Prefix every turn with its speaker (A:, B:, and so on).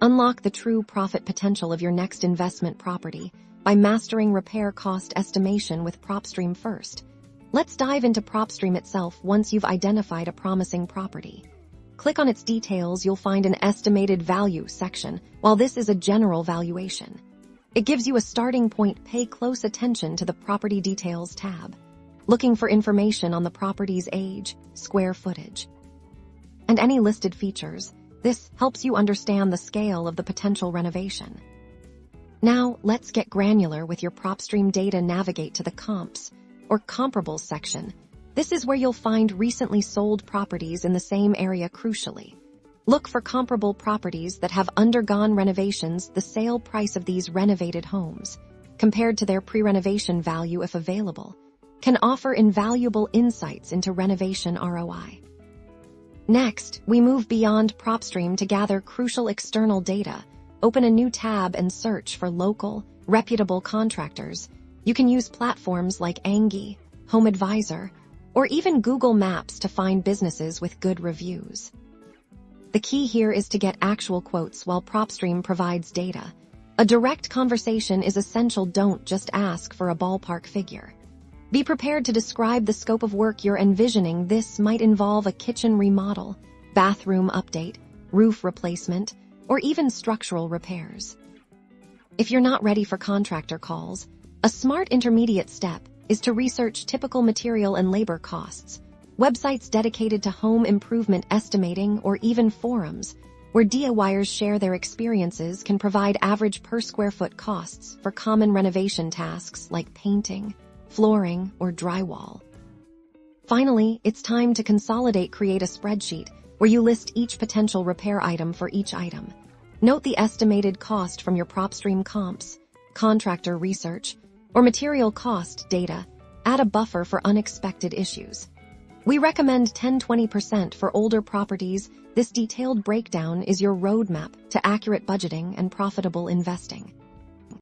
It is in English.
A: Unlock the true profit potential of your next investment property by mastering repair cost estimation with Propstream first. Let's dive into Propstream itself once you've identified a promising property. Click on its details, you'll find an estimated value section, while this is a general valuation. It gives you a starting point. Pay close attention to the Property Details tab, looking for information on the property's age, square footage, and any listed features. This helps you understand the scale of the potential renovation. Now, let's get granular with your Propstream data. Navigate to the Comps, or Comparables section. This is where you'll find recently sold properties in the same area. Crucially, look for comparable properties that have undergone renovations. The sale price of these renovated homes, compared to their pre-renovation value if available, can offer invaluable insights into renovation ROI. Next, we move beyond Propstream to gather crucial external data. Open a new tab and search for local, reputable contractors. You can use platforms like Angie, Home Advisor, or even Google Maps to find businesses with good reviews. The key here is to get actual quotes while Propstream provides data. A direct conversation is essential. Don't just ask for a ballpark figure. Be prepared to describe the scope of work you're envisioning. This might involve a kitchen remodel, bathroom update, roof replacement, or even structural repairs. If you're not ready for contractor calls, a smart intermediate step is to research typical material and labor costs. Websites dedicated to home improvement estimating, or even forums where DIYers share their experiences, can provide average per square foot costs for common renovation tasks like painting, flooring, or drywall. Finally, it's time to consolidate. Create a spreadsheet where you list each potential repair item for each item. Note the estimated cost from your Propstream comps, contractor research, or material cost data. Add a buffer for unexpected issues. We recommend 10-20% for older properties. This detailed breakdown is your roadmap to accurate budgeting and profitable investing.